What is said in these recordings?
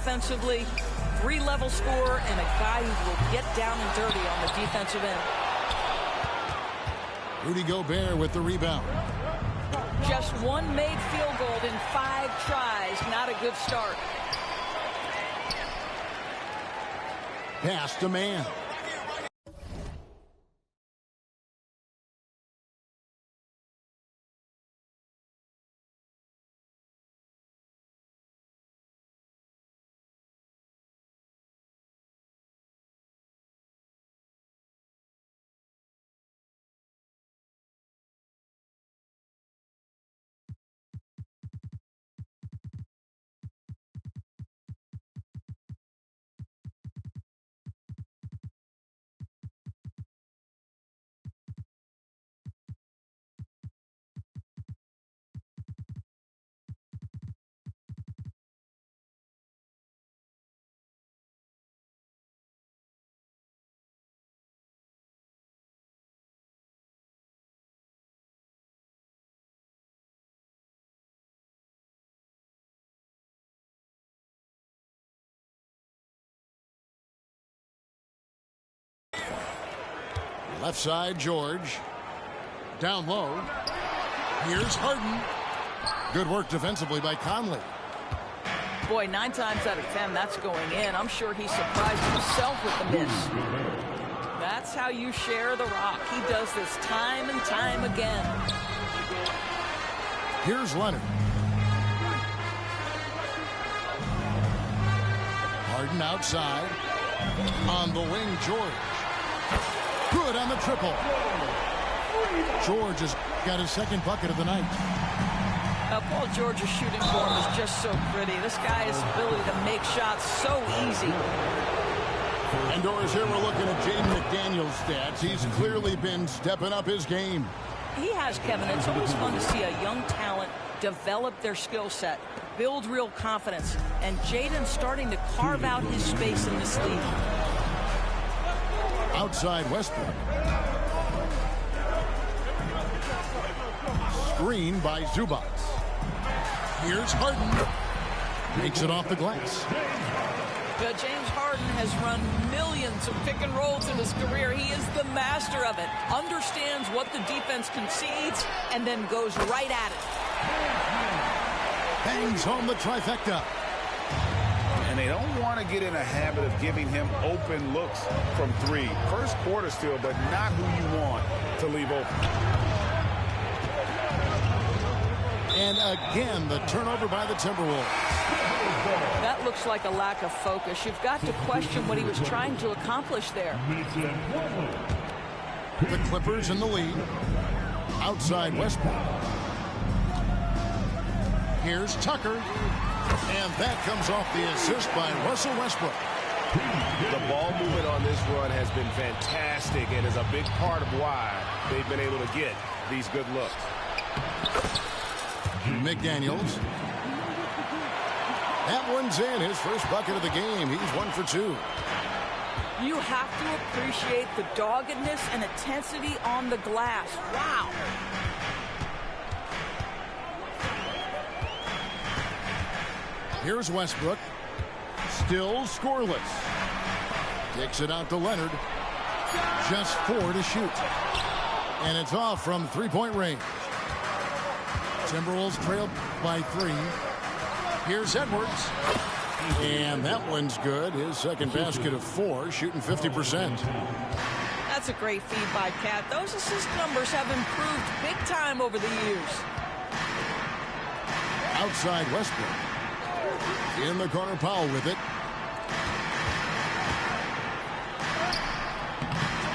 offensively, 3-level scorer, and a guy who will get down and dirty on the defensive end. Rudy Gobert with the rebound. Just one made field goal in 5 tries. Not a good start. Pass to man. Left side, George. Down low. Here's Harden. Good work defensively by Conley. Boy, 9 times out of 10, that's going in. I'm sure he surprised himself with the miss. That's how you share the rock. He does this time and time again. Here's Leonard. Harden outside. On the wing, George. Good on the triple. George has got his second bucket of the night. Paul George's shooting form is just so pretty. This guy's ability to make shots so easy. Indoors here, we're looking at Jaden McDaniel's stats. He's clearly been stepping up his game. He has, Kevin. It's always fun to see a young talent develop their skill set, build real confidence, and Jaden's starting to carve out his space in this league. Outside Westbrook. Screen by Zubac. Here's Harden. Makes it off the glass. James Harden has run millions of pick and rolls in his career. He is the master of it. Understands what the defense concedes and then goes right at it. Bangs home the trifecta. And they don't want to get in a habit of giving him open looks from 3. First quarter still, but not who you want to leave open. And again, the turnover by the Timberwolves. That looks like a lack of focus. You've got to question what he was trying to accomplish there. The Clippers in the lead. Outside Westbrook. Here's Tucker. And that comes off the assist by Russell Westbrook. The ball movement on this run has been fantastic and is a big part of why they've been able to get these good looks. McDaniels. That one's in. His first bucket of the game. He's 1 for 2. You have to appreciate the doggedness and intensity on the glass. Wow. Here's Westbrook. Still scoreless. Takes it out to Leonard. Just 4 to shoot. And it's off from three-point range. Timberwolves trail by 3. Here's Edwards. And that one's good. His second basket of 4, shooting 50%. That's a great feed by Cat. Those assist numbers have improved big time over the years. Outside Westbrook. In the corner, Powell with it.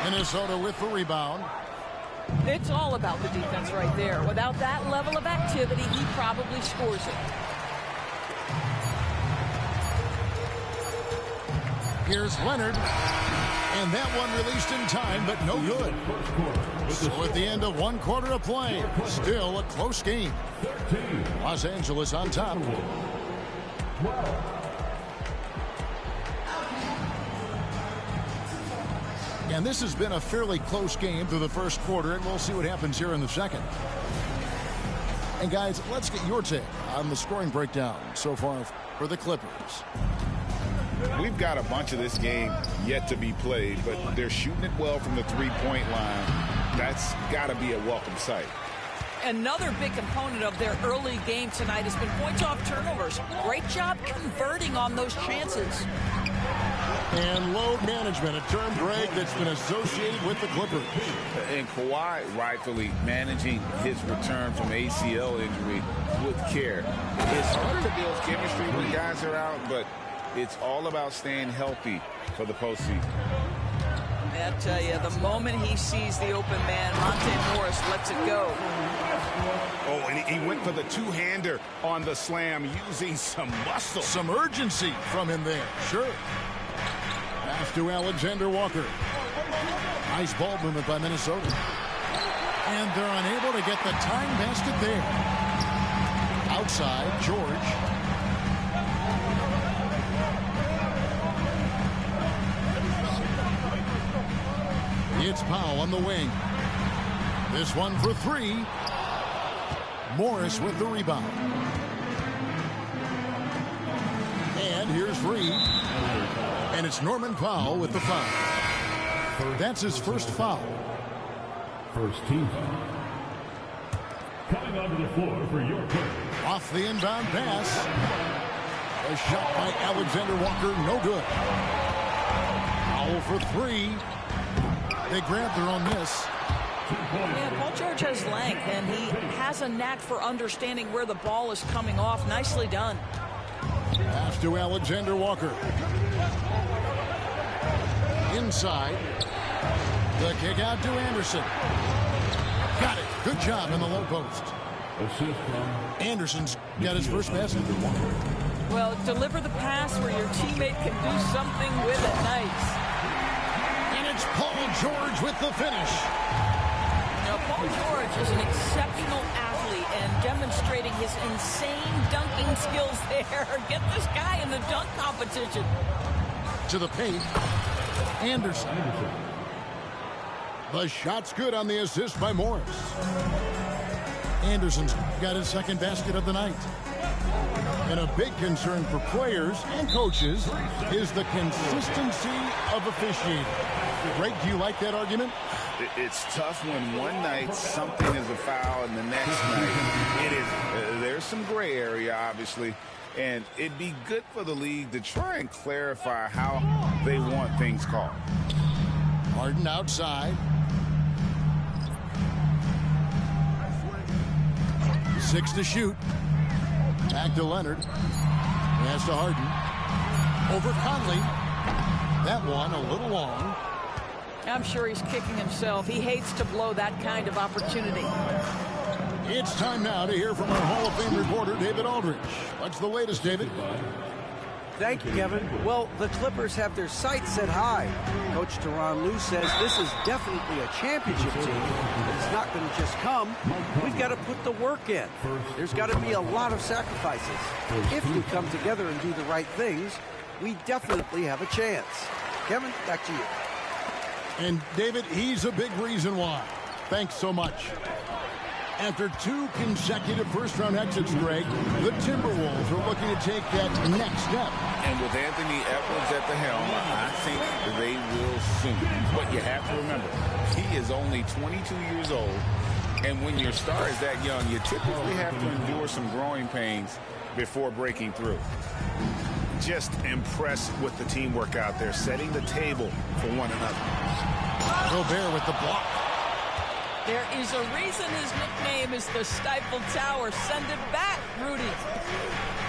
Minnesota with the rebound. It's all about the defense right there. Without that level of activity, he probably scores it. Here's Leonard. And that one released in time, but no good. So at the end of 1 quarter of play, still a close game. Los Angeles on top. And this has been a fairly close game through the first quarter, and we'll see what happens here in the second. And guys, let's get your take on the scoring breakdown so far for the Clippers. We've got a bunch of this game yet to be played, but they're shooting it well from the three-point line. That's got to be a welcome sight. Another big component of their early game tonight has been points off turnovers. Great job converting on those chances. And load management, a term, Greg, that's been associated with the Clippers. And Kawhi rightfully managing his return from ACL injury with care. It's hard to build chemistry when guys are out, but it's all about staying healthy for the postseason. I tell you, the moment he sees the open man, Monte Morris lets it go. Oh, and he went for the two-hander on the slam, using some muscle. Some urgency from him there, sure. Pass to Alexander Walker. Nice ball movement by Minnesota. And they're unable to get the tying basket there. Outside, George. It's Powell on the wing. This one for three. Morris with the rebound. And here's Reed. And it's Norman Powell with the foul. That's his first foul. First team foul. Coming onto the floor for your play. Off the inbound pass. A shot by Alexander Walker, no good. Powell for three. They grab their own miss. Yeah, Paul George has length, and he has a knack for understanding where the ball is coming off. Nicely done. Pass to Alexander Walker. Inside. The kick out to Anderson. Got it. Good job in the low post. Assist from Anderson's got his first basket. Well, deliver the pass where your teammate can do something with it. Nice. And it's Paul George with the finish. Now, Paul George is an exceptional athlete and demonstrating his insane dunking skills there. Get this guy in the dunk competition. To the paint. Anderson. The shot's good on the assist by Morris. Anderson's got his second basket of the night. And a big concern for players and coaches is the consistency of officiating. Greg, do you like that argument? It's tough when one night something is a foul and the next night it is. There's some gray area, obviously, and it'd be good for the league to try and clarify how they want things called. Harden outside. 6 to shoot. Back to Leonard. Pass to Harden. Over Conley. That one a little long. I'm sure he's kicking himself. He hates to blow that kind of opportunity. It's time now to hear from our Hall of Fame reporter, David Aldridge. What's the latest, David? Thank you, Kevin. Well, the Clippers have their sights set high. Coach Tyronn Lue says this is definitely a championship team, but it's not going to just come. We've got to put the work in. There's got to be a lot of sacrifices. If we come together and do the right things, we definitely have a chance. Kevin, back to you. And David, he's a big reason why. Thanks so much. After 2 consecutive first-round exits, Greg, the Timberwolves are looking to take that next step. And with Anthony Edwards at the helm, I think they will soon. But you have to remember, he is only 22 years old. And when your star is that young, you typically have to endure some growing pains before breaking through. Just impressed with the teamwork out there, setting the table for one another. Gobert with the block. There is a reason his nickname is the Stifle Tower. Send it back, Rudy.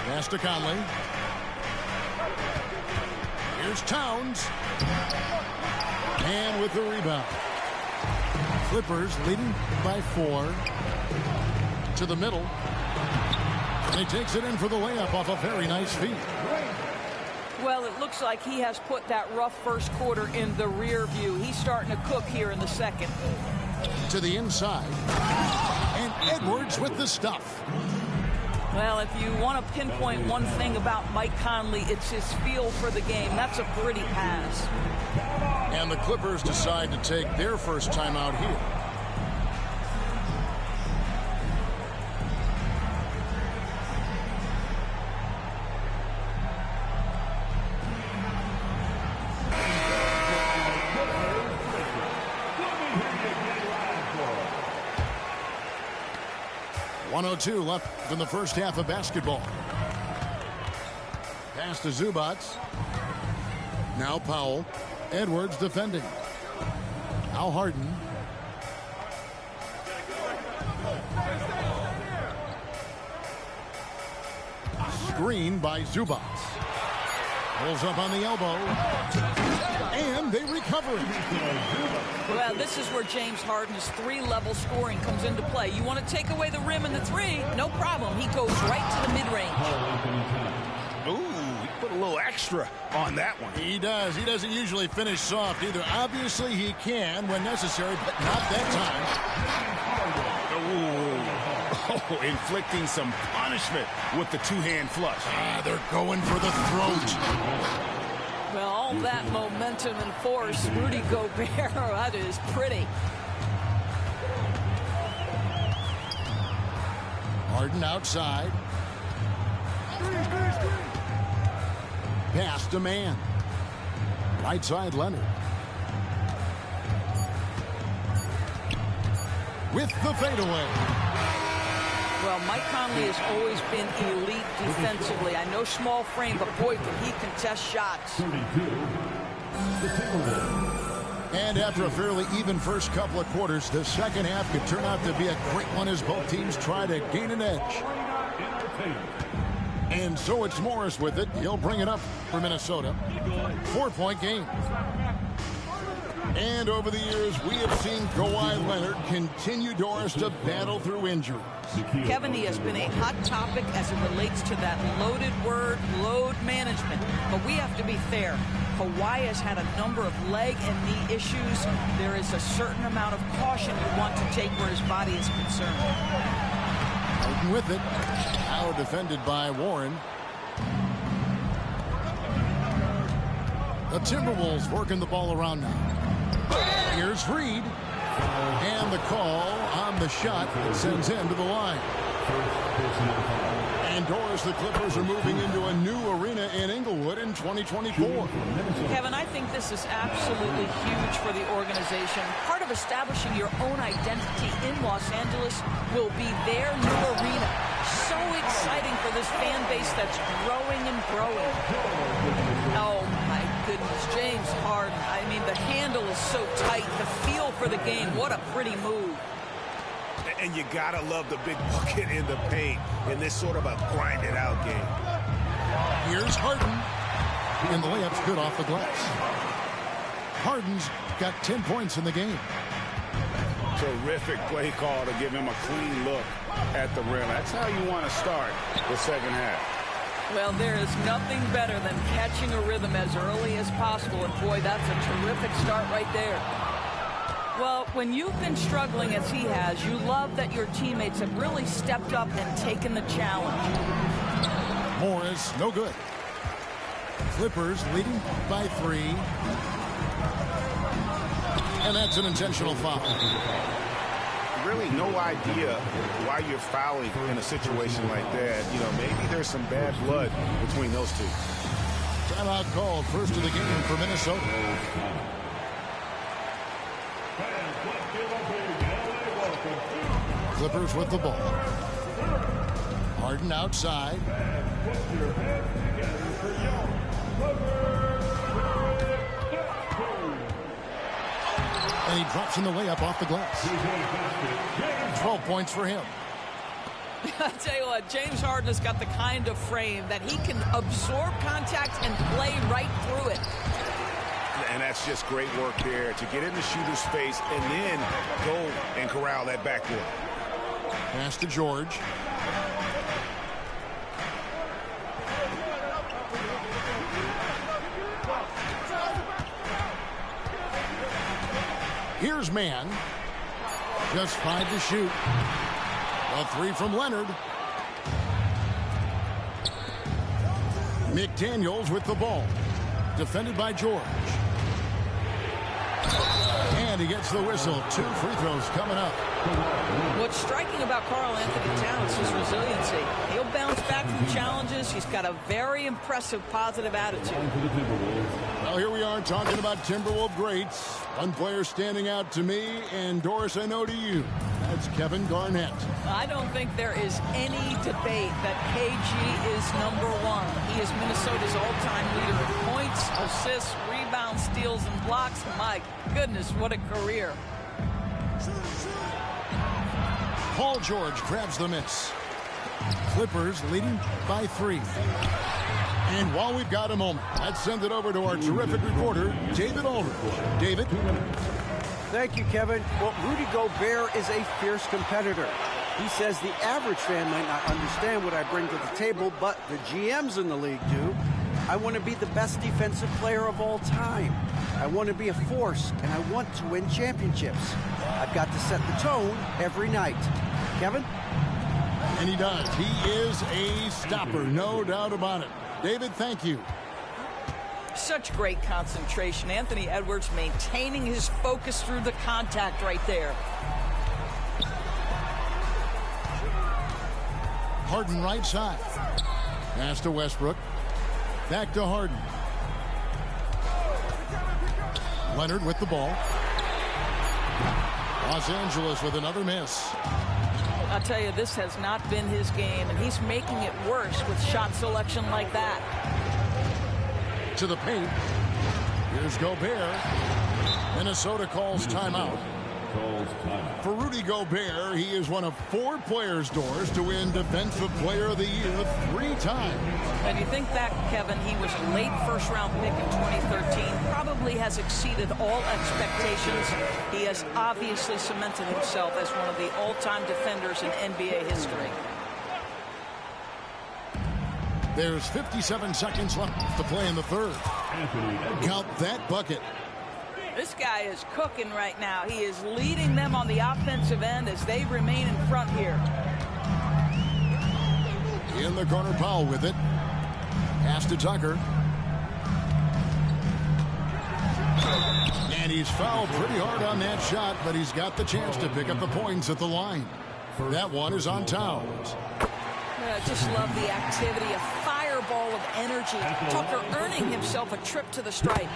Pass to Conley. Here's Towns. And with the rebound. Clippers leading by 4. To the middle. And he takes it in for the layup off a very nice feed. Well, it looks like he has put that rough first quarter in the rear view. He's starting to cook here in the second. To the inside. And Edwards with the stuff. Well, if you want to pinpoint one thing about Mike Conley, it's his feel for the game. That's a pretty pass. And the Clippers decide to take their first timeout here. 1:02 left in the first half of basketball. Pass to Zubac. Now Powell. Edwards defending. Now Harden. Screen by Zubac. Pulls up on the elbow. And they recover it. Well, this is where James Harden's three-level scoring comes into play. You want to take away the rim and the three? No problem. He goes right to the mid-range. Ooh, he put a little extra on that one. He does. He doesn't usually finish soft either. Obviously, he can when necessary, but not that time. Ooh. Oh, inflicting some punishment with the two-hand flush. They're going for the throat. Well, all that momentum and force, Rudy Gobert, that is pretty. Harden outside. Pass to man. Right side, Leonard. With the fadeaway. Well, Mike Conley has always been elite defensively. I know small frame, but boy, can he contest shots. 32. The Timberwolves. And after a fairly even first couple of quarters, the second half could turn out to be a great one as both teams try to gain an edge. And so it's Morris with it. He'll bring it up for Minnesota. 4-point game. And over the years, we have seen Kawhi Leonard continue, Doris, to battle through injury. Kevin, he has been a hot topic as it relates to that loaded word, load management. But we have to be fair. Kawhi has had a number of leg and knee issues. There is a certain amount of caution you want to take where his body is concerned. Harden with it. Now defended by Warren. The Timberwolves working the ball around now. Here's Reed. And the call on the shot that sends him to the line. And Doris, the Clippers are moving into a new arena in Inglewood in 2024. Kevin, I think this is absolutely huge for the organization. Part of establishing your own identity in Los Angeles will be their new arena. So exciting for this fan base that's growing and growing. Oh, my goodness, James Harden. I mean, the handle is so tight. The feel for the game, what a pretty move. And you gotta love the big bucket in the paint in this sort of a grinded-out game. Here's Harden. And the layup's good off the glass. Harden's got 10 points in the game. Terrific play call to give him a clean look at the rim. That's how you want to start the second half. Well, there is nothing better than catching a rhythm as early as possible. And, boy, that's a terrific start right there. Well, when you've been struggling as he has, you love that your teammates have really stepped up and taken the challenge. Morris, no good. Clippers leading by 3. And that's an intentional foul. Really no idea why you're fouling in a situation like that. You know, maybe there's some bad blood between those two. Timeout called, first of the game for Minnesota. Clippers with the ball. Harden outside. And he drops in the layup off the glass. 12 points for him. I'll tell you what, James Harden has got the kind of frame that he can absorb contact and play right through it. And that's just great work there to get in the shooter's face and then go and corral that backboard. Pass to George. Here's man. Just 5 to shoot. A 3 from Leonard. McDaniels with the ball. Defended by George. And And he gets the whistle. 2 free throws coming up. What's striking about Karl Anthony Towns is his resiliency. He'll bounce back from challenges. He's got a very impressive positive attitude. Well, here we are talking about Timberwolves greats. One player standing out to me, and Doris, I know to you. That's Kevin Garnett. I don't think there is any debate that KG is #1. He is Minnesota's all-time leader in points, assists, rebounds, steals, and blocks. My goodness, what a career. Paul George grabs the miss. Clippers leading by 3. And while we've got a moment, let's send it over to our terrific reporter, David Aldridge. David? Thank you, Kevin. Well, Rudy Gobert is a fierce competitor. He says the average fan might not understand what I bring to the table, but the GMs in the league do. I want to be the best defensive player of all time. I want to be a force, and I want to win championships. I've got to set the tone every night. Kevin? And he does. He is a stopper, no doubt about it. David, thank you. Such great concentration. Anthony Edwards maintaining his focus through the contact right there. Harden right side. Pass to Westbrook. Back to Harden. Leonard with the ball. Los Angeles with another miss. I'll tell you, this has not been his game, and he's making it worse with shot selection like that. To the paint. Here's Gobert. Minnesota calls timeout. For Rudy Gobert, he is one of 4 players, Doors, to win Defensive Player of the Year 3 times. And you think back, Kevin, he was a late first-round pick in 2013, probably has exceeded all expectations. He has obviously cemented himself as one of the all-time defenders in NBA history. There's 57 seconds left to play in the third. Count that bucket. This guy is cooking right now. He is leading them on the offensive end as they remain in front here. In the corner, Powell with it. Pass to Tucker. And he's fouled pretty hard on that shot, but he's got the chance to pick up the points at the line. That one is on Towns. I just love the activity, a fireball of energy. Tucker earning himself a trip to the stripe.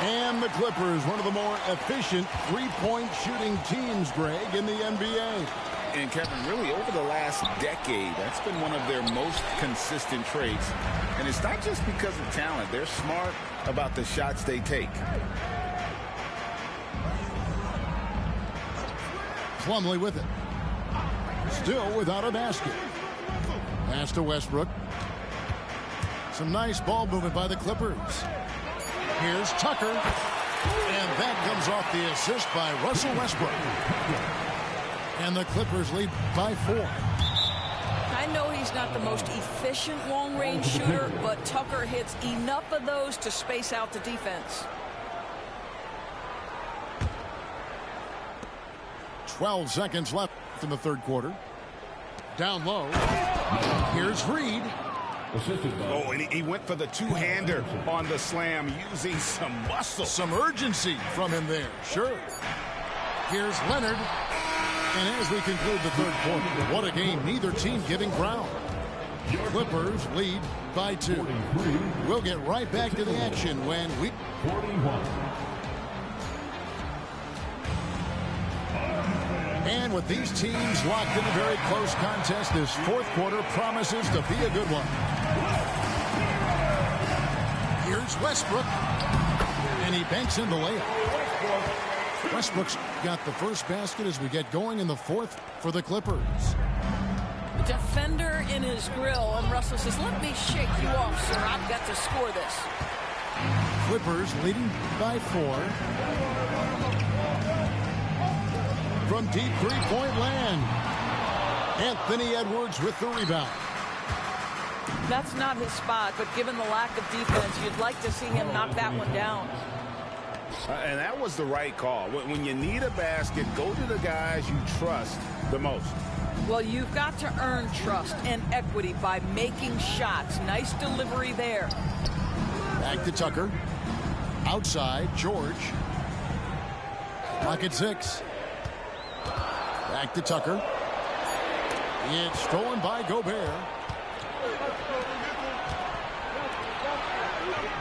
And the Clippers, one of the more efficient three-point shooting teams, Greg, in the NBA. And Kevin, really over the last decade, that's been one of their most consistent traits. And it's not just because of talent. They're smart about the shots they take. Plumlee with it. Still without a basket. Pass to Westbrook. Some nice ball movement by the Clippers. Here's Tucker. And that comes off the assist by Russell Westbrook. And the Clippers lead by 4. I know he's not the most efficient long-range shooter, but Tucker hits enough of those to space out the defense. 12 seconds left in the third quarter. Down low. Here's Reed. Oh, and he went for the two-hander on the slam, using some muscle. Some urgency from him there. Sure. Here's Leonard. And as we conclude the third quarter, what a game. Neither team giving ground. Clippers lead by 2. We'll get right back to the action when we... 41. And with these teams locked in a very close contest, this fourth quarter promises to be a good one. Here's Westbrook. And he banks in the layup. Westbrook's got the first basket as we get going in the fourth for the Clippers. Defender in his grill, and Russell says, let me shake you off, sir. I've got to score this. Clippers leading by 4. From deep three-point land. Anthony Edwards with the rebound. That's not his spot, but given the lack of defense, you'd like to see him knock that one down. And that was the right call. When you need a basket, go to the guys you trust the most. Well, you've got to earn trust and equity by making shots. Nice delivery there. Back to Tucker. Outside, George. Clock at 6. Back to Tucker. It's stolen by Gobert.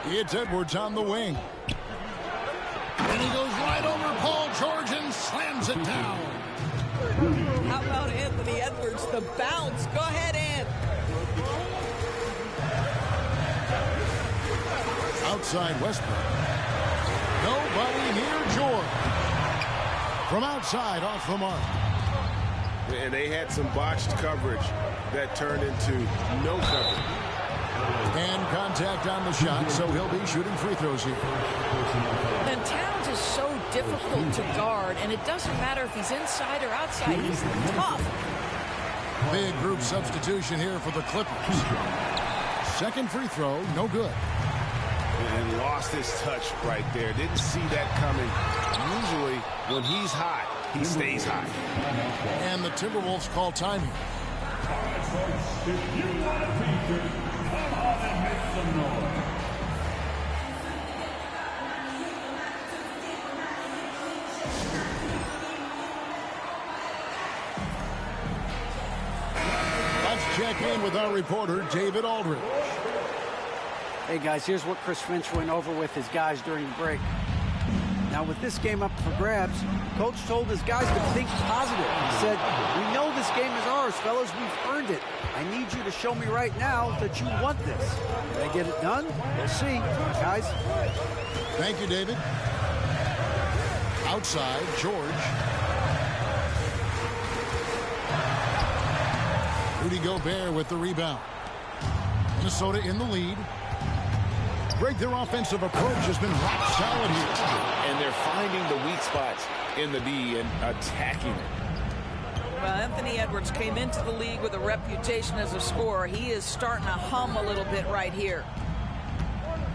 It's Edwards on the wing. And he goes right over Paul George and slams it down. How about Anthony Edwards? The bounce. Go ahead, Ant. Outside Westbrook. Nobody near George. From outside, off the mark. And they had some botched coverage that turned into no coverage. And contact on the shot, so he'll be shooting free throws here. And Towns is so difficult to guard, and it doesn't matter if he's inside or outside. He's tough. Big group substitution here for the Clippers. Second free throw, no good. And lost his touch right there. Didn't see that coming. Usually, when he's hot, he stays hot. And the Timberwolves call time here. If you want a feature, come on and make some noise. Let's check in with our reporter, David Aldridge. Hey, guys, here's what Chris Finch went over with his guys during the break. Now, with this game up for grabs, Coach told his guys to think positive. He said, we know this game is ours, fellas. We've earned it. I need you to show me right now that you want this. Did they get it done? We'll see. Guys. Thank you, David. Outside, George. Rudy Gobert with the rebound. Minnesota in the lead. Greg, their offensive approach has been rock solid here. And they're finding the weak spots in the D and attacking it. Well, Anthony Edwards came into the league with a reputation as a scorer. He is starting to hum a little bit right here.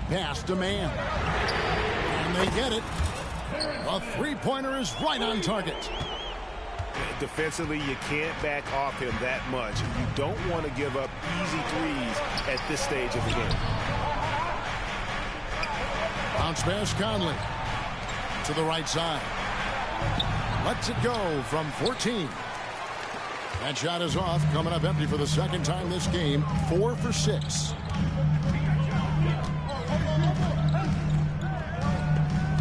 Pass to man. And they get it. A three-pointer is right on target. Defensively, you can't back off him that much. You don't want to give up easy threes at this stage of the game. Bounce pass, Conley. To the right side. Lets it go from 14. That shot is off. Coming up empty for the second time this game. 4 for 6.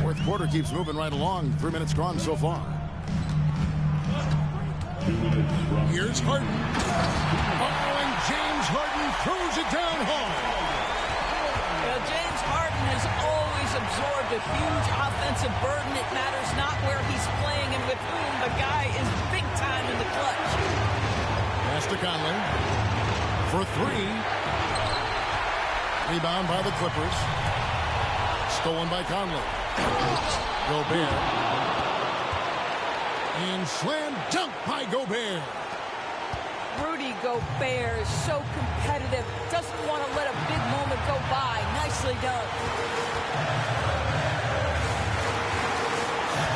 Fourth quarter keeps moving right along. 3 minutes gone so far. Here's Harden. Oh, and James Harden throws it down hard. Well, James Harden has always absorbed a huge offensive burden. It matters not where he's playing and with whom. The guy is big time in the clutch. Pass to Conley. For 3. Rebound by the Clippers. Stolen by Conley. Gobert. And slam dunk by Gobert. Rudy Gobert is so competitive. Doesn't want to let a big moment go by. Nicely done.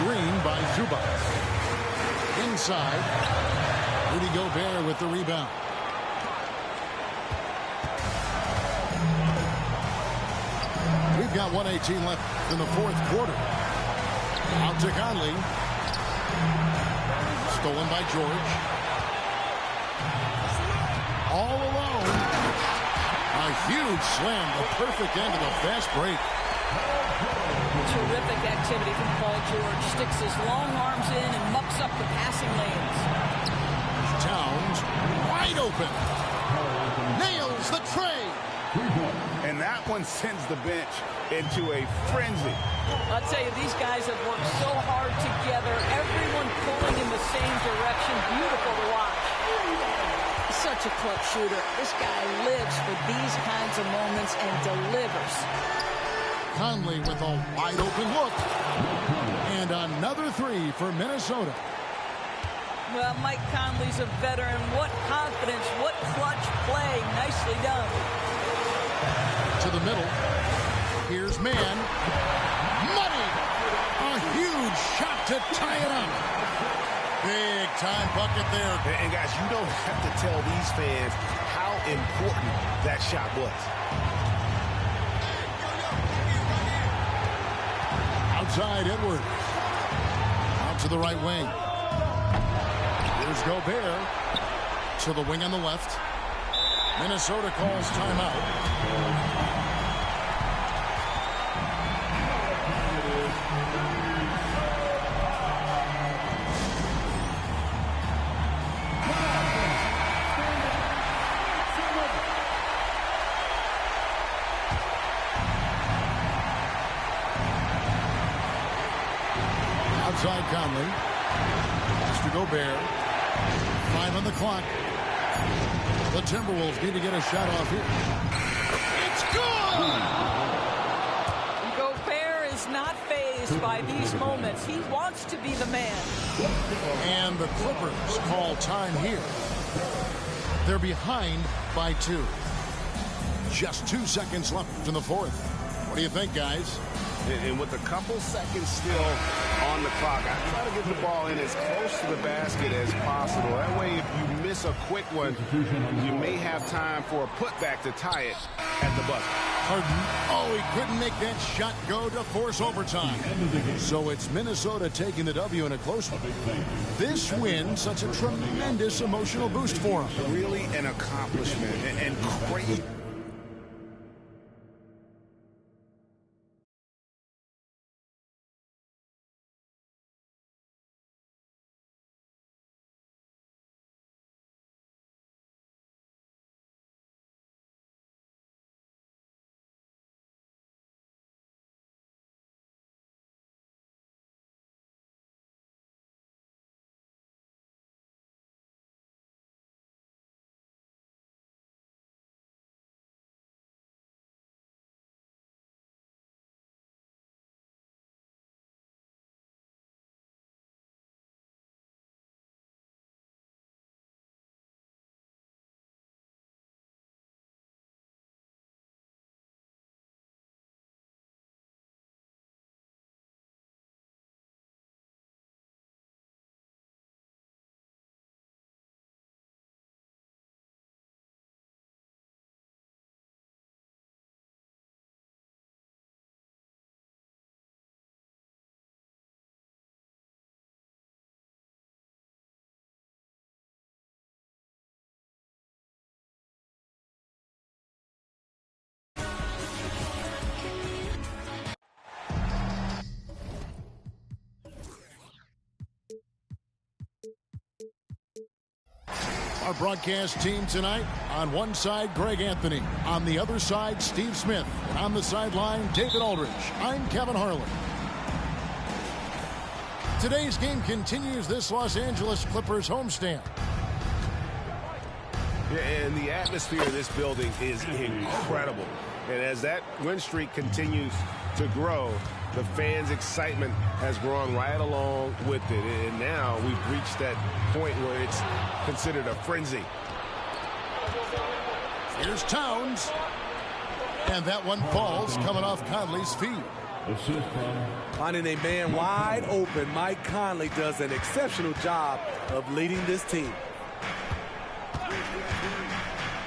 Green by Zubac. Inside. Rudy Gobert with the rebound. We've got 1:18 left in the fourth quarter. Out to Conley. Stolen by George. All alone. A huge slam. The perfect end of the fast break. Terrific activity from Paul George. Sticks his long arms in and mucks up the passing lanes. Towns wide open. Nails the tray. And that one sends the bench into a frenzy. I'll tell you, these guys have worked so hard together. Everyone pulling in the same direction. Beautiful to watch. Such a clutch shooter. This guy lives for these kinds of moments and delivers. Conley with a wide open look. And another 3 for Minnesota. Well, Mike Conley's a veteran. What confidence, what clutch play. Nicely done. To the middle. Here's man. Money. A huge shot to tie it up. Big time bucket there. And guys, you don't have to tell these fans how important that shot was. Outside Edwards. to the right wing. Here's Gobert to the wing on the left. Minnesota calls timeout. Outside Conley. Pass to Gobert. 5 on the clock. The Timberwolves need to get a shot off here. It's good! Gobert is not fazed by these moments. He wants to be the man. And the Clippers call time here. They're behind by 2. Just 2 seconds left in the fourth. What do you think, guys? And with a couple seconds still on the clock, I try to get the ball in as close to the basket as possible. That way, if you miss a quick one, you may have time for a putback to tie it at the buzzer. Harden. Oh, he couldn't make that shot go to force overtime. So it's Minnesota taking the W in a close one. This win, such a tremendous emotional boost for them. Really an accomplishment and crazy. Our broadcast team tonight, on one side, Greg Anthony. On the other side, Steve Smith. And on the sideline, David Aldridge. I'm Kevin Harlan. Today's game continues this Los Angeles Clippers homestand. Yeah, and the atmosphere of this building is incredible. And as that win streak continues to grow, the fans' excitement has grown right along with it. And now we've reached that point where it's considered a frenzy. Here's Towns. And that one falls coming off Conley's feet. Finding a man wide open, Mike Conley does an exceptional job of leading this team.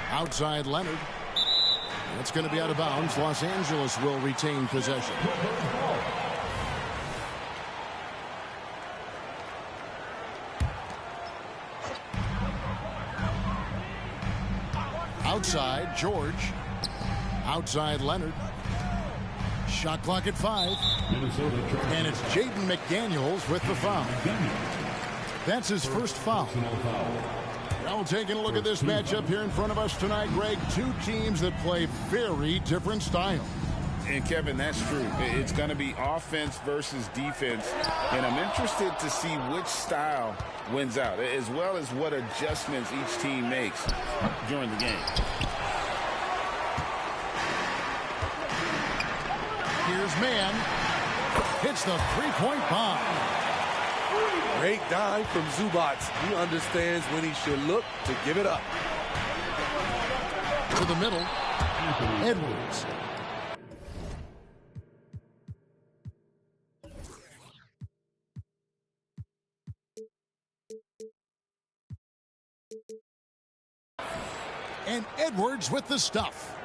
Outside Leonard. That's going to be out of bounds. Los Angeles will retain possession. Outside, George. Outside, Leonard. Shot clock at 5. And it's Jaden McDaniels with the foul. That's his first foul. Now taking a look at this matchup here in front of us tonight, Greg. Two teams that play very different styles. And Kevin, that's true. It's going to be offense versus defense. And I'm interested to see which style wins out, as well as what adjustments each team makes during the game. Here's Mann. Hits the three-point bomb. Great dime from Zubac. He understands when he should look to give it up. To the middle. Edwards. And Edwards with the stuff.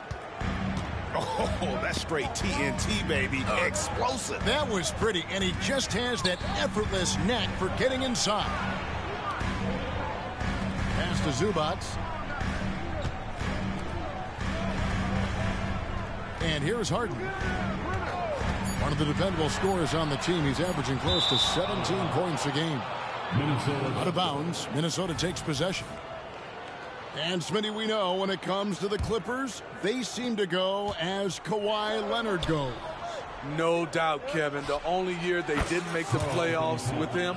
Oh, that's straight TNT, baby. Explosive. That was pretty, and he just has that effortless knack for getting inside. Pass to Zubac. And here's Harden. One of the dependable scorers on the team. He's averaging close to 17 points a game. Out of bounds, Minnesota takes possession. And Smitty, we know when it comes to the Clippers, they seem to go as Kawhi Leonard goes. No doubt, Kevin. The only year they didn't make the playoffs with him,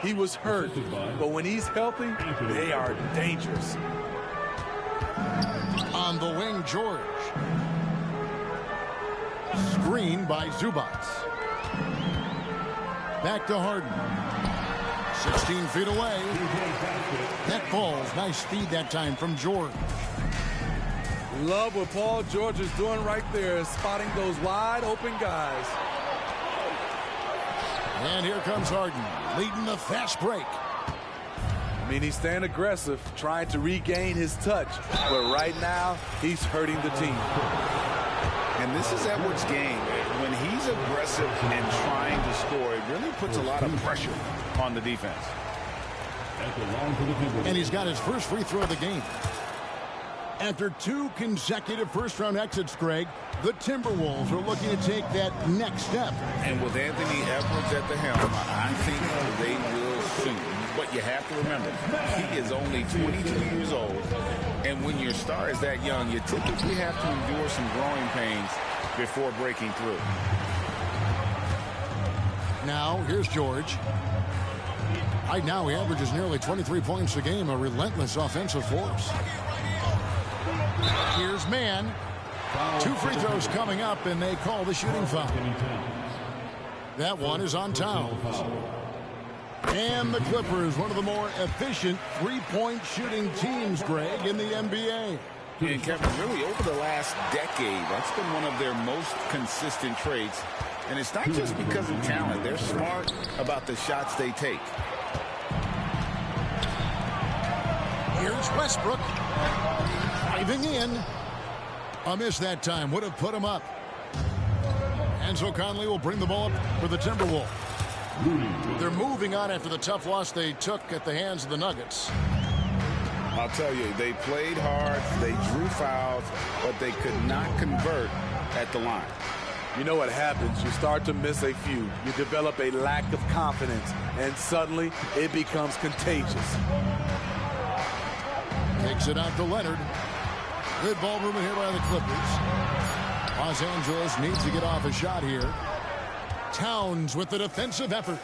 he was hurt. But when he's healthy, they are dangerous. On the wing, George. Screen by Zubac. Back to Harden. 16 feet away. That falls. Nice feed that time from George. Love what Paul George is doing right there, spotting those wide open guys. And here comes Harden, leading the fast break. I mean, he's staying aggressive, trying to regain his touch. But right now, he's hurting the team. And this is Edwards' game. When he's aggressive and trying to score, it really puts a lot of pressure on the defense. And he's got his first free throw of the game. After 2 consecutive first-round exits, Greg, the Timberwolves are looking to take that next step. And with Anthony Edwards at the helm, I think they will soon. But you have to remember, he is only 22 years old. And when your star is that young, you typically have to endure some growing pains before breaking through. Now, here's George. Right now, he averages nearly 23 points a game, a relentless offensive force. Here's Mann. 2 free throws coming up, and they call the shooting foul. That one is on Towns. And the Clippers, one of the more efficient three-point shooting teams, Greg, in the NBA. And Kevin, really over the last decade, that's been one of their most consistent traits. And it's not just because of talent. They're smart about the shots they take. Here's Westbrook. Driving in. A miss that time. Would have put him up. And so Conley will bring the ball up for the Timberwolves. They're moving on after the tough loss they took at the hands of the Nuggets. I'll tell you, they played hard, they drew fouls, but they could not convert at the line. You know what happens? You start to miss a few. You develop a lack of confidence, and suddenly it becomes contagious. Takes it out to Leonard. Good ball movement here by the Clippers. Los Angeles needs to get off a shot here. Towns with the defensive effort.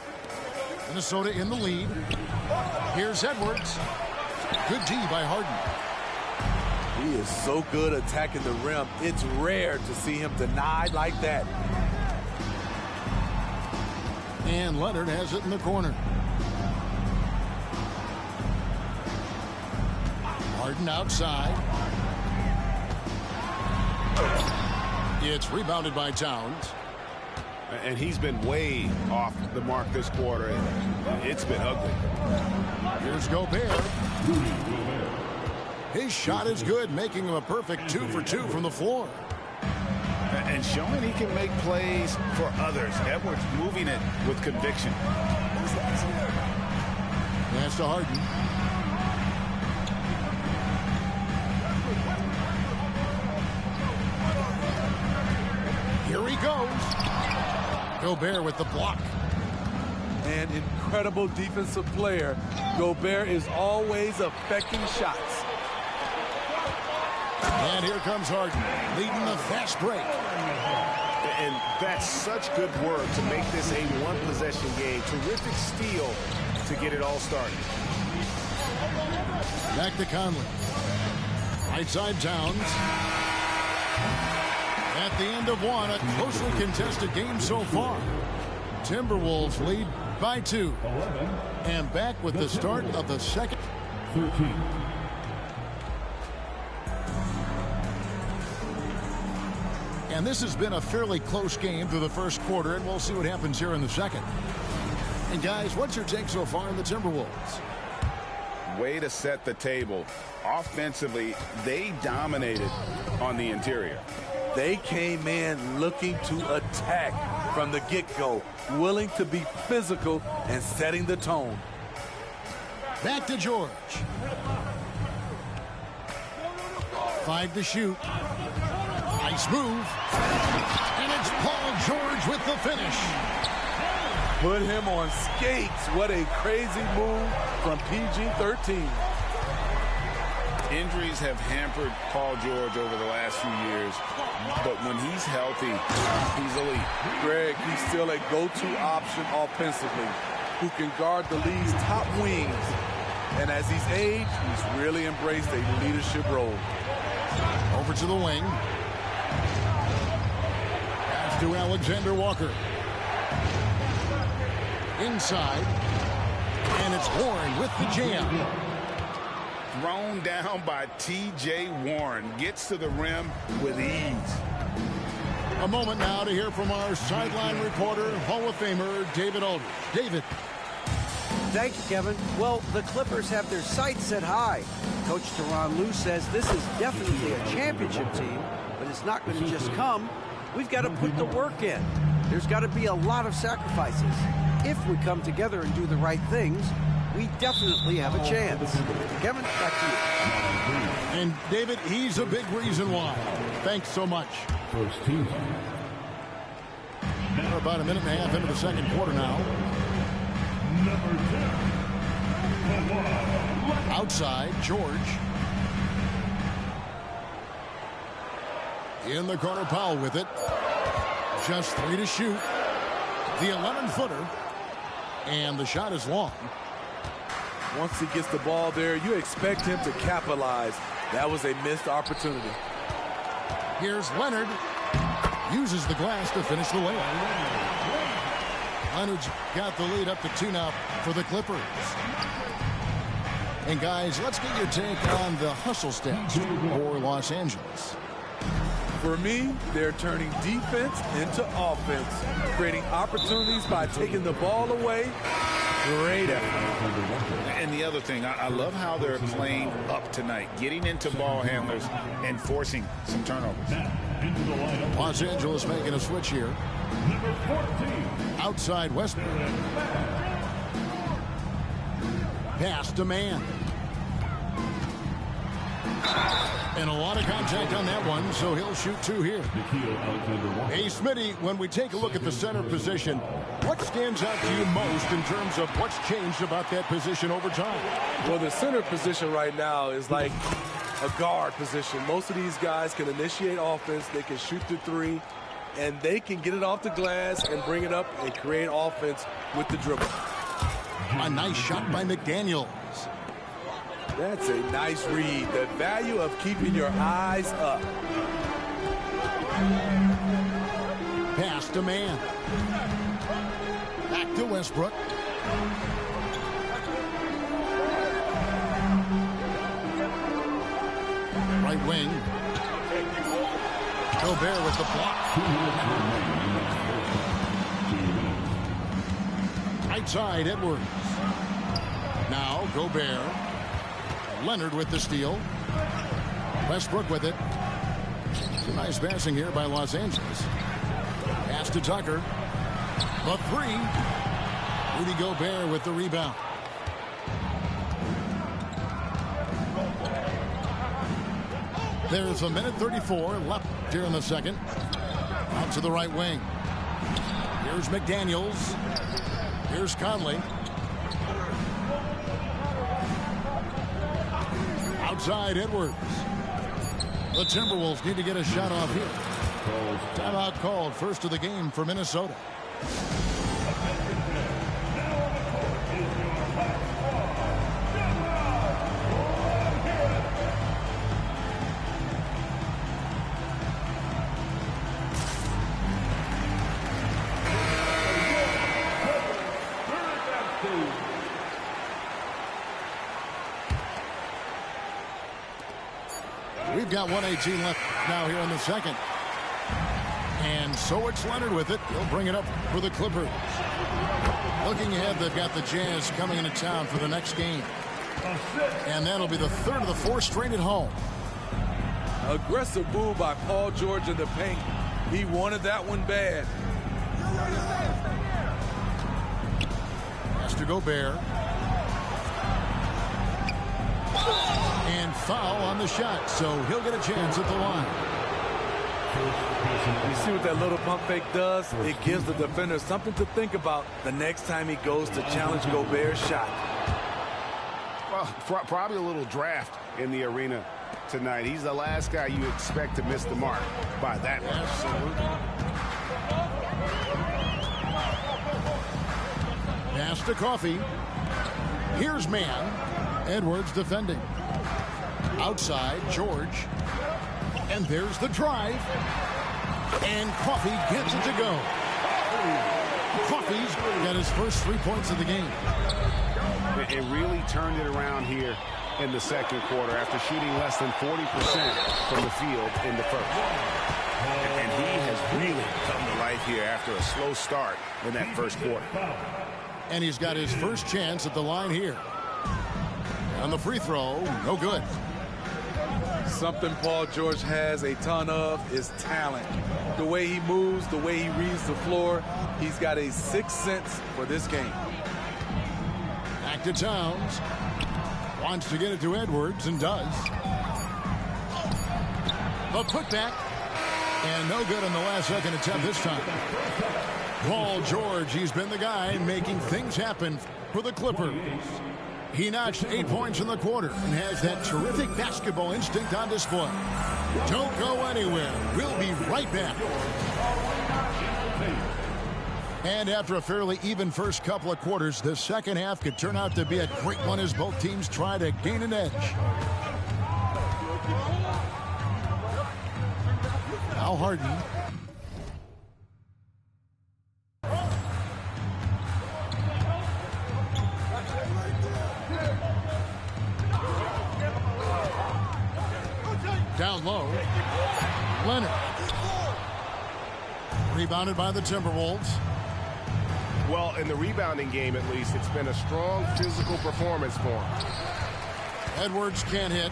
Minnesota in the lead. Here's Edwards. Good D by Harden. He is so good attacking the rim. It's rare to see him denied like that. And Leonard has it in the corner. Harden outside. It's rebounded by Towns. And he's been way off the mark this quarter. It's been ugly. Here's Gobert. His shot is good, making him a perfect 2 for 2 from the floor. And showing he can make plays for others. Edwards moving it with conviction. Pass to Harden. Here he goes. Gobert with the block. An incredible defensive player. Gobert is always affecting shots. And here comes Harden, leading the fast break. And that's such good work to make this a one-possession game. Terrific steal to get it all started. Back to Conley. Right side Towns. At the end of one, a closely contested game so far. Timberwolves lead by 2. And back with the start of the second. 13. And this has been a fairly close game through the first quarter, and we'll see what happens here in the second. And guys, what's your take so far on the Timberwolves? Way to set the table. Offensively, they dominated on the interior. They came in looking to attack from the get-go, willing to be physical and setting the tone. Back to George. 5 to shoot. Nice move. And it's Paul George with the finish. Put him on skates. What a crazy move from PG-13. Injuries have hampered Paul George over the last few years, but when he's healthy, he's elite. Greg, he's still a go-to option offensively, who can guard the league's top wings. And as he's aged, he's really embraced a leadership role. Over to the wing. Pass to Alexander Walker. Inside. And it's Warren with the jam. Thrown down by T.J. Warren. Gets to the rim with ease. A moment now to hear from our sideline reporter, Hall of Famer David Aldridge. David. Thank you, Kevin. Well, the Clippers have their sights set high. Coach Tyronn Lue says this is definitely a championship team, but it's not going to just come. We've got to put the work in. There's got to be a lot of sacrifices. If we come together and do the right things, we definitely have a chance. Kevin, back to you. And David, he's a big reason why. Thanks so much. First team. We're about a minute and a half into the second quarter now. Number 10. Outside, George. In the corner, Powell with it. Just 3 to shoot. The 11-footer. And the shot is long. Once he gets the ball there, you expect him to capitalize. That was a missed opportunity. Here's Leonard. Uses the glass to finish the layup. Leonard's got the lead up to 2 now for the Clippers. And guys, let's get your take on the hustle stats for Los Angeles. For me, they're turning defense into offense, creating opportunities by taking the ball away. Great effort. And the other thing, I love how they're playing up tonight, getting into ball handlers and forcing some turnovers. Los Angeles making a switch here. Number 14. Outside Westbrook. Pass to man. And a lot of contact on that one, so he'll shoot 2 here. Hey, Smitty, when we take a look at the center position, what stands out to you most in terms of what's changed about that position over time? Well, the center position right now is like a guard position. Most of these guys can initiate offense. They can shoot the 3, and they can get it off the glass and bring it up and create offense with the dribble. A nice shot by McDaniels. That's a nice read. The value of keeping your eyes up. Pass to man. Back to Westbrook. Right wing. Gobert with the block. Right side, Edwards. Now Gobert. Leonard with the steal. Westbrook with it. Some nice passing here by Los Angeles. Pass to Tucker. The 3. Rudy Gobert with the rebound. There's a minute 34 left here in the second. Out to the right wing. Here's McDaniels. Here's Conley. Outside Edwards. The Timberwolves need to get a shot off here. Timeout called. First of the game for Minnesota. We've got 1:18 left now here in the second. And so it's Leonard with it. He'll bring it up for the Clippers. Looking ahead, they've got the Jazz coming into town for the next game. And that'll be the 3rd of the 4 straight at home. Aggressive move by Paul George in the paint. He wanted that one bad. Has to go Bear. And foul on the shot, so he'll get a chance at the line. You see what that little pump fake does? It gives the defender something to think about the next time he goes to challenge Gobert's shot. Well, probably a little draft in the arena tonight. He's the last guy you expect to miss the mark by that much. Absolutely. Pass to Coffee. Here's man. Edwards defending. Outside, George. And there's the drive. And Coffee gets it to go. Coffee's got his first 3 points of the game. It really turned it around here in the second quarter after shooting less than 40% from the field in the first. And he has really come to life here after a slow start in that first quarter. And he's got his first chance at the line here. On the free throw, no good. Something Paul George has a ton of is talent. The way he moves, the way he reads the floor, he's got a sixth sense for this game. Back to Towns. Wants to get it to Edwards and does. A putback. And no good on the last second attempt this time. Paul George, he's been the guy making things happen for the Clippers. He notched 8 points in the quarter and has that terrific basketball instinct on display. Don't go anywhere. We'll be right back. And after a fairly even first couple of quarters, the second half could turn out to be a great one as both teams try to gain an edge. Now Harden. Down low. Leonard. Rebounded by the Timberwolves. Well, in the rebounding game, at least, it's been a strong physical performance for him. Edwards can't hit.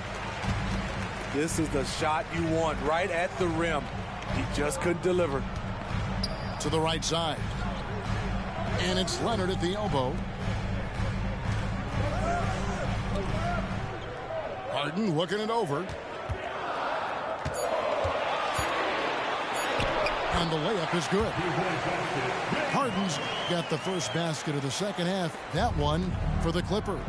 This is the shot you want right at the rim. He just couldn't deliver. To the right side. And it's Leonard at the elbow. Harden looking it over. And the layup is good. Harden's got the first basket of the second half. That one for the Clippers.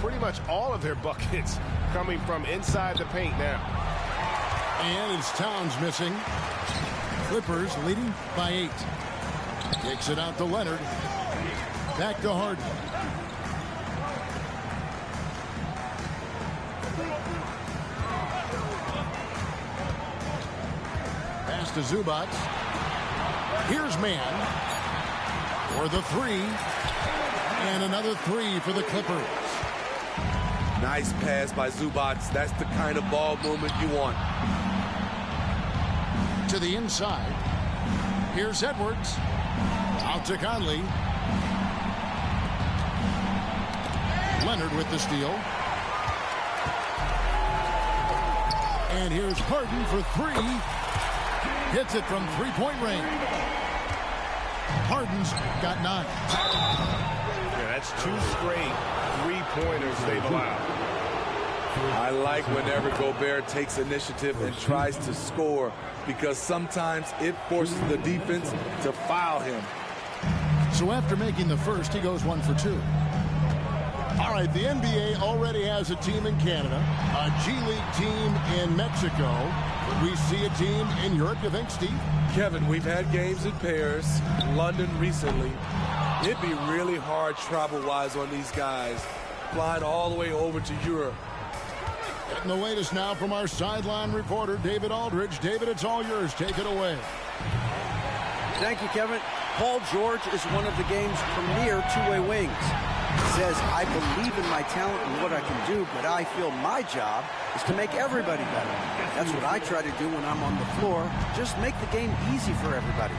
Pretty much all of their buckets coming from inside the paint now. And it's Towns missing. Clippers leading by 8. Takes it out to Leonard. Back to Harden. Pass to Zubac. Here's man for the 3. And another 3 for the Clippers. Nice pass by Zubac. That's the kind of ball movement you want. To the inside. Here's Edwards. Out to Conley. Leonard with the steal. And here's Harden for 3. Hits it from three-point range. Harden's got 9. Yeah, that's 2 straight three-pointers they've allowed. I like whenever Gobert takes initiative and tries to score because sometimes it forces the defense to foul him. So after making the first, he goes 1 for 2. All right, the NBA already has a team in Canada, a G League team in Mexico. Would we see a team in Europe, you think, Steve? Kevin, we've had games in Paris, London recently. It'd be really hard travel-wise on these guys, flying all the way over to Europe. Getting the latest now from our sideline reporter, David Aldridge. David, it's all yours. Take it away. Thank you, Kevin. Paul George is one of the game's premier two-way wings. He says, I believe in my talent and what I can do, but I feel my job is to make everybody better. That's what I try to do when I'm on the floor. Just make the game easy for everybody,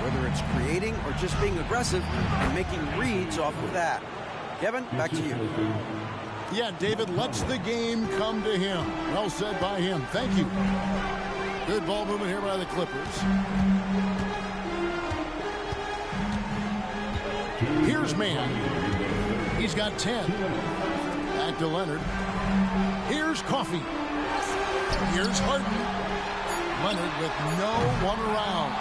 whether it's creating or just being aggressive and making reads off of that. Kevin, back to you. Yeah, David lets the game come to him. Well said by him. Thank you. Good ball movement here by the Clippers. Here's Mann. He's got 10. Back to Leonard. Here's Coffey. Here's Harden. Leonard with no one around.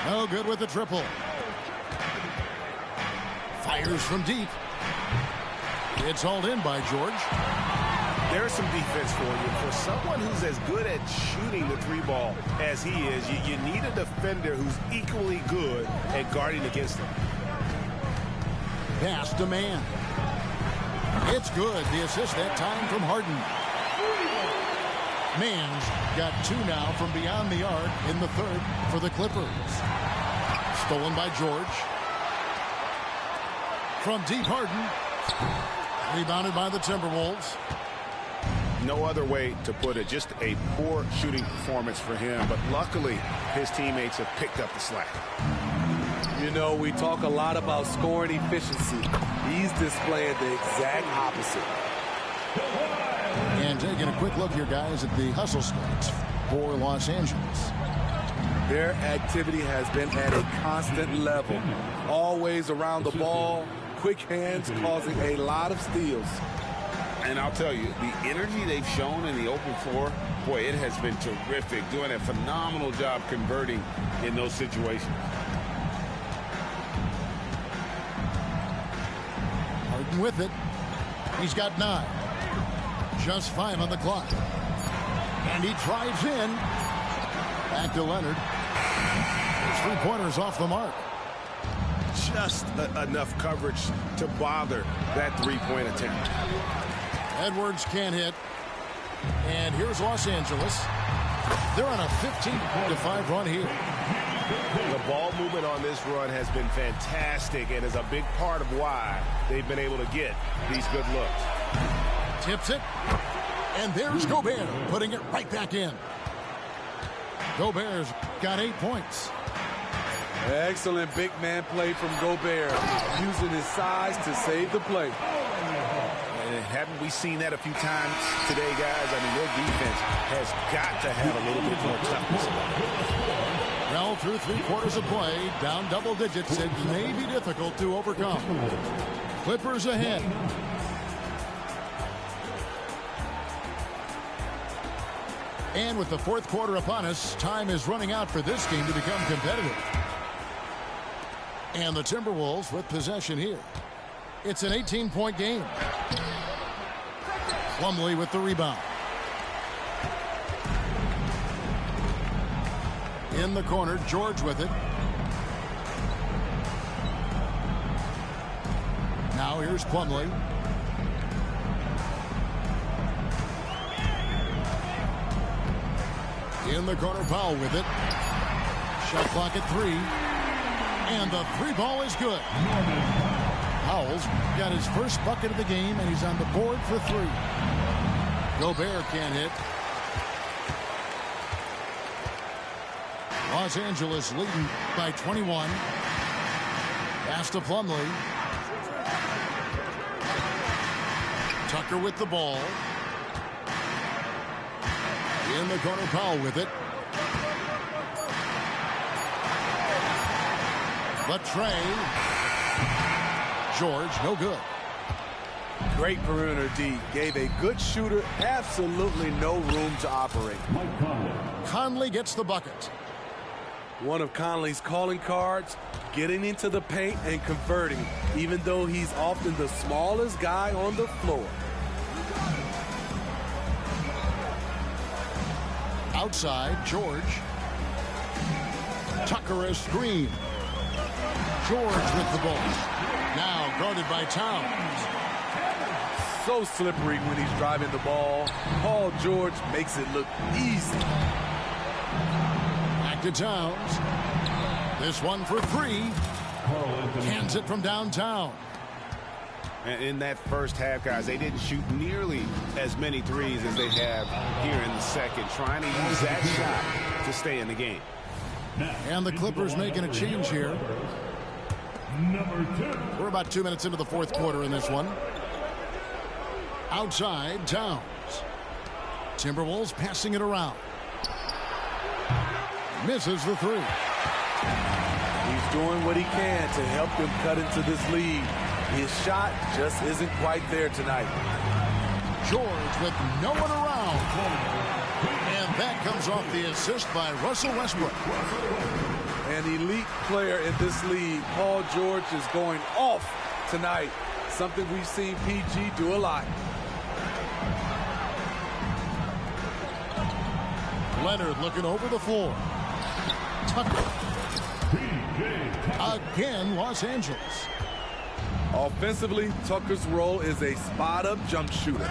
No good with the triple. Fires from deep. It's hauled in by George. There's some defense for you. For someone who's as good at shooting the three ball as he is, you need a defender who's equally good at guarding against him. Pass to Mann. It's good. The assist that time from Harden. Mann's got 2 now from beyond the arc in the third for the Clippers. Stolen by George. From deep, Harden. Rebounded by the Timberwolves. No other way to put it. Just a poor shooting performance for him. But luckily, his teammates have picked up the slack. You know, we talk a lot about scoring efficiency. He's displaying the exact opposite. And taking a quick look here, guys, at the hustle stats for Los Angeles. Their activity has been at a constant level. Always around the ball. Quick hands causing a lot of steals. And I'll tell you, the energy they've shown in the open floor, boy, it has been terrific. Doing a phenomenal job converting in those situations. Harden with it. He's got 9. Just 5 on the clock. And he drives in. Back to Leonard. His 3-pointers off the mark. Just enough coverage to bother that 3-point attempt. Edwards can't hit. And here's Los Angeles. They're on a 15-5 run here. The ball movement on this run has been fantastic and is a big part of why they've been able to get these good looks. Tips it. And there's Gobert putting it right back in. Gobert's got 8 points. Excellent big man play from Gobert, using his size to save the play. And haven't we seen that a few times today, guys? I mean, their defense has got to have a little bit more toughness. Well, through 3 quarters of play, down double digits, it may be difficult to overcome. Clippers ahead. And with the 4th quarter upon us, time is running out for this game to become competitive. And the Timberwolves with possession here. It's an 18-point game. Plumlee with the rebound. In the corner, George with it. Now here's Plumlee. In the corner, Powell with it. Shot clock at 3. And the 3-ball is good. Powell's got his first bucket of the game, and he's on the board for 3. Gobert can't hit. Los Angeles leading by 21. Pass to Plumlee. Tucker with the ball. In the corner, Powell with it. But Trey. George, no good. Great perimeter D. Gave a good shooter absolutely no room to operate. Conley gets the bucket. One of Conley's calling cards, getting into the paint and converting, even though he's often the smallest guy on the floor. Outside, George. Tucker a screen. George with the ball. Now guarded by Towns. So slippery when he's driving the ball. Paul George makes it look easy. Back to Towns. This one for 3. Cans it from downtown. And in that first half, guys, they didn't shoot nearly as many threes as they have here in the second, trying to use that shot to stay in the game. And the Clippers making a change here. Number 2. We're about 2 minutes into the 4th quarter in this one. Outside, Towns. Timberwolves passing it around. Misses the three. He's doing what he can to help them cut into this lead. His shot just isn't quite there tonight. George with no one around. And that comes off the assist by Russell Westbrook. An elite player in this league, Paul George, is going off tonight. Something we've seen PG do a lot. Leonard looking over the floor. Tucker. Again, Los Angeles. Offensively, Tucker's role is a spot-up jump shooter.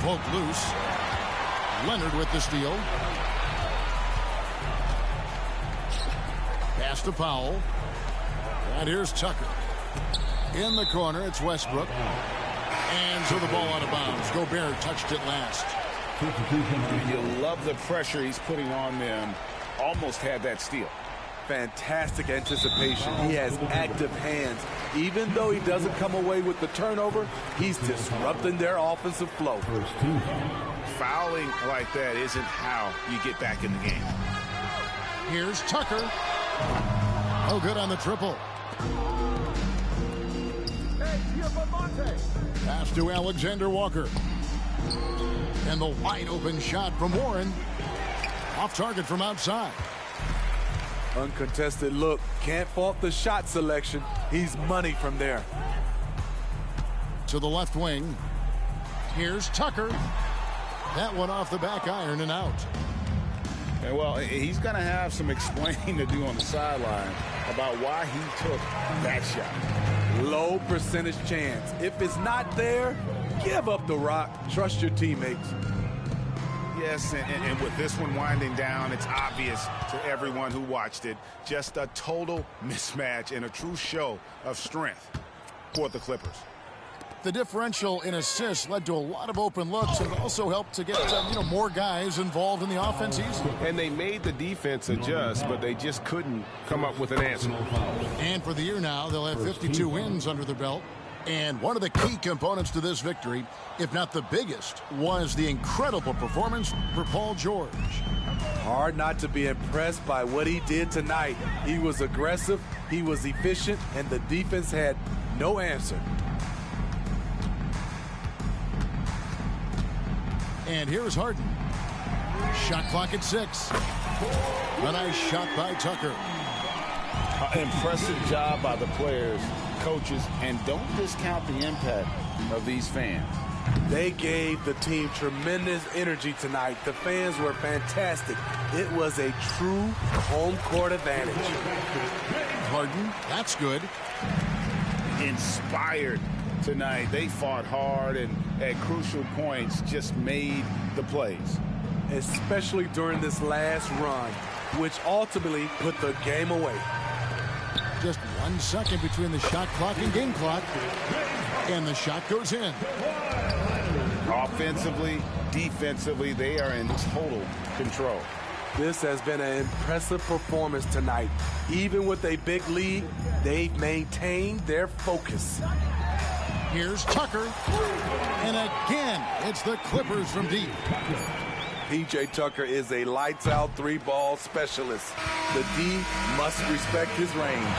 Poke loose. Leonard with the steal. Pass to Powell. And here's Tucker. In the corner, it's Westbrook. And so the ball out of bounds. Gobert touched it last. You love the pressure he's putting on them. Almost had that steal. Fantastic anticipation. He has active hands. Even though he doesn't come away with the turnover, he's disrupting their offensive flow. Fouling like that isn't how you get back in the game. Here's Tucker. Oh, good on the triple. Pass to Alexander Walker. And the wide open shot from Warren. Off target from outside. Uncontested look. Can't fault the shot selection. He's money from there. To the left wing. Here's Tucker. That one off the back iron and out. And well, he's going to have some explaining to do on the sideline about why he took that shot. Low percentage chance. If it's not there, give up the rock. Trust your teammates. Yes, and with this one winding down, it's obvious to everyone who watched it. Just a total mismatch and a true show of strength for the Clippers. The differential in assists led to a lot of open looks and also helped to get more guys involved in the offense easily. And they made the defense adjust, but they just couldn't come up with an answer. And for the year now, they'll have 52 wins under their belt. And one of the key components to this victory, if not the biggest, was the incredible performance for Paul George. Hard not to be impressed by what he did tonight. He was aggressive, he was efficient, and the defense had no answer. And here's Harden. Shot clock at 6. A nice shot by Tucker. Impressive job by the players, coaches, and don't discount the impact of these fans. They gave the team tremendous energy tonight. The fans were fantastic. It was a true home court advantage. Harden, that's good. Inspired tonight. They fought hard and at crucial points just made the plays. Especially during this last run, which ultimately put the game away. Just 1 second between the shot clock and game clock. And the shot goes in. Offensively, defensively, they are in total control. This has been an impressive performance tonight. Even with a big lead, they've maintained their focus. Here's Tucker. And again, it's the Clippers from deep. P.J. Tucker is a lights-out three-ball specialist. The D must respect his range.